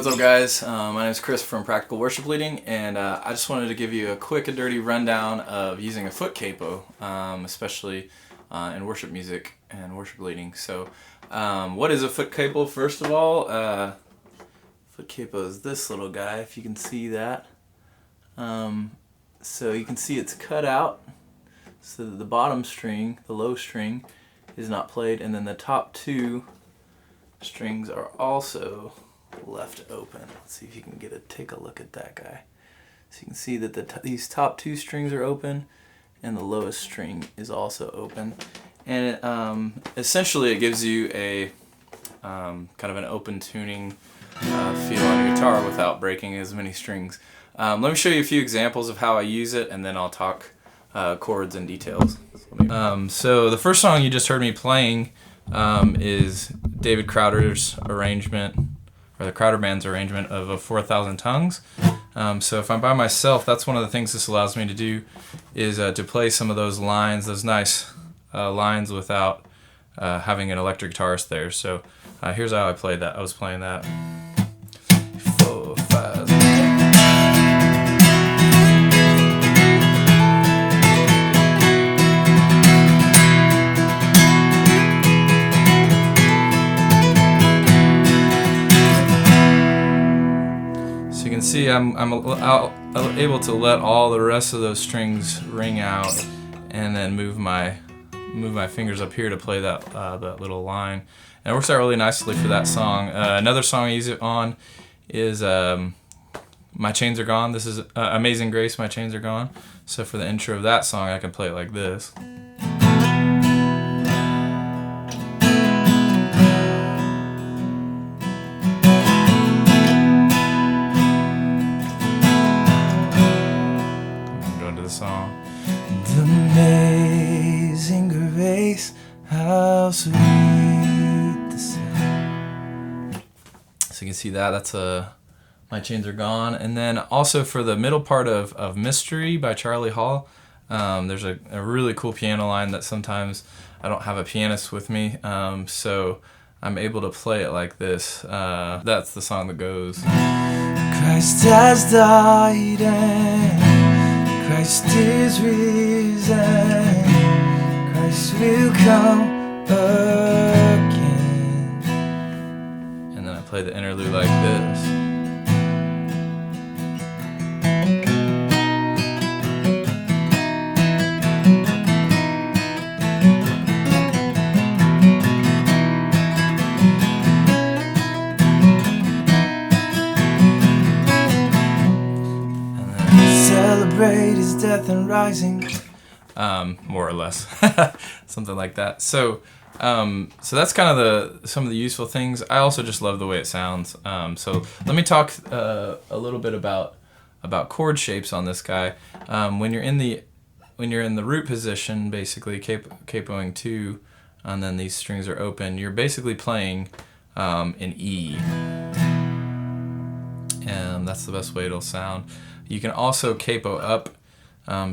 what's up guys? My name is Chris from Practical Worship Leading, and I just wanted to give you a quick and dirty rundown of using a foot capo, especially in worship music and worship leading. So what is a foot capo? First of all, foot capo is this little guy, if you can see that. So you can see it's cut out so that the bottom string, the low string, is not played, and then the top two strings are also left open. Let's see if you can take a look at that guy. So you can see that these top two strings are open and the lowest string is also open, and essentially it gives you a kind of an open tuning feel on your guitar without breaking as many strings. Let me show you a few examples of how I use it, and then I'll talk chords and details. So the first song you just heard me playing is David Crowder's arrangement, or the Crowder Band's arrangement of a 4,000 Tongues. So if I'm by myself, that's one of the things this allows me to do, is to play some of those lines, those nice lines, without having an electric guitarist there. So here's how I played that. I was playing that. 4, 5. So you can see I'm able to let all the rest of those strings ring out, and then move my fingers up here to play that little line. And it works out really nicely for that song. Another song I use it on is My Chains Are Gone. This is Amazing Grace, My Chains Are Gone. So for the intro of that song, I can play it like this. Go into the song. The amazing grace, how sweet the sound. So you can see that's My Chains Are Gone. And then also for the middle part of Mystery by Charlie Hall, there's a really cool piano line that sometimes I don't have a pianist with me, so I'm able to play it like this. That's the song that goes, Christ has died and Christ is risen, Christ will come again. And then I play the interlude like this. Celebrate his death and rising, more or less, something like that. So that's kind of some of the useful things. I also just love the way it sounds. So let me talk a little bit about chord shapes on this guy. When you're in the root position, basically capoing 2, and then these strings are open, you're basically playing an E, and that's the best way it'll sound. You can also capo up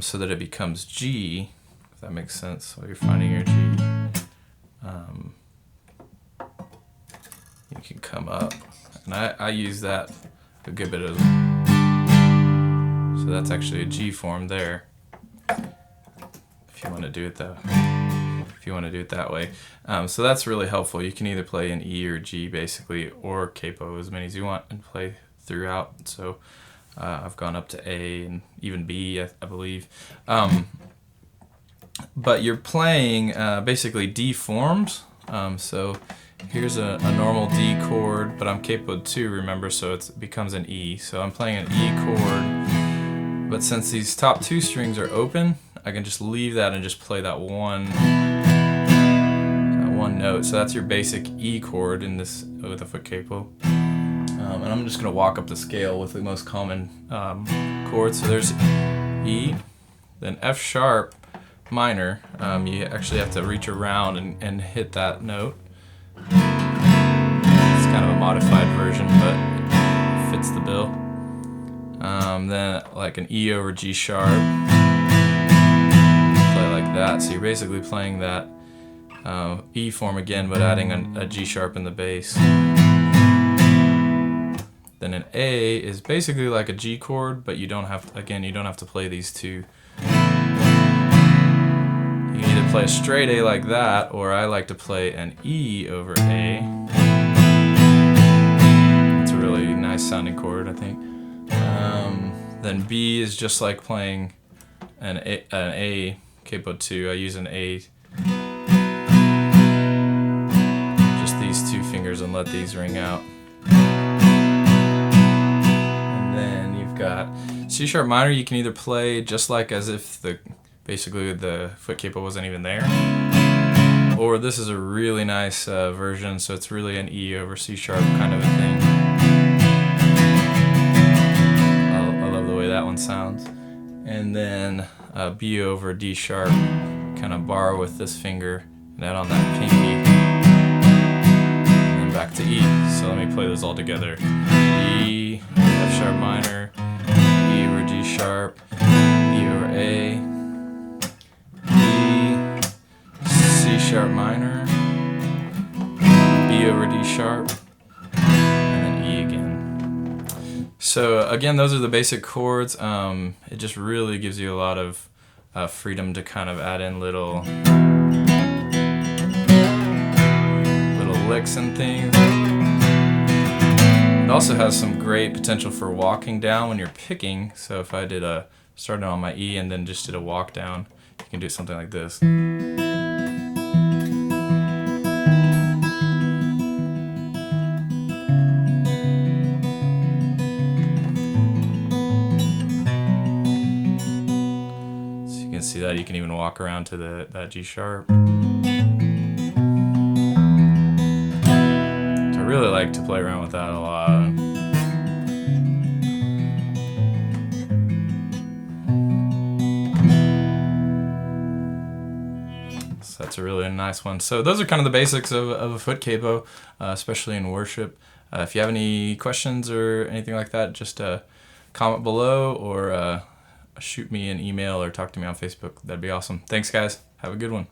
so that it becomes G, if that makes sense. So you're finding your G. You can come up, and I use that a good bit of. So that's actually a G form there. If you want to do it that way. So that's really helpful. You can either play an E or G basically, or capo as many as you want and play throughout. So I've gone up to A and even B, I believe. But you're playing basically D forms. So here's a normal D chord, but I'm capoed 2, remember, so it becomes an E. So I'm playing an E chord, but since these top 2 strings are open, I can just leave that and just play that one note. So that's your basic E chord in this with a foot capo. And I'm just going to walk up the scale with the most common chords. So there's E, then F sharp minor. You actually have to reach around and hit that note. It's kind of a modified version, but it fits the bill. Then like an E over G sharp. Play like that. So you're basically playing that E form again, but adding a G sharp in the bass. Then an A is basically like a G chord, but you don't have to play these two. You can either play a straight A like that, or I like to play an E over A. It's a really nice sounding chord, I think. Then B is just like playing an A capo 2. I use an A, just these two fingers, and let these ring out. And then you've got C sharp minor. You can either play just like as if basically the Foote capo wasn't even there, or this is a really nice version, so it's really an E over C sharp kind of a thing. I love the way that one sounds. And then B over D sharp, kind of borrow with this finger and add on that pinky, and then back to E. So let me play those all together. E, F sharp minor, E over D sharp, E over A, E, C sharp minor, B over D sharp, and then E again. So again, those are the basic chords. It just really gives you a lot of freedom to kind of add in little licks and things. It also has some great potential for walking down when you're picking. So if I did started on my E and then just did a walk down, you can do something like this. See that you can even walk around to that G sharp. So I really like to play around with that a lot. So that's a really nice one. So those are kind of the basics of a Foote capo, especially in worship. If you have any questions or anything like that, just comment below, or shoot me an email or talk to me on Facebook. That'd be awesome. Thanks, guys. Have a good one.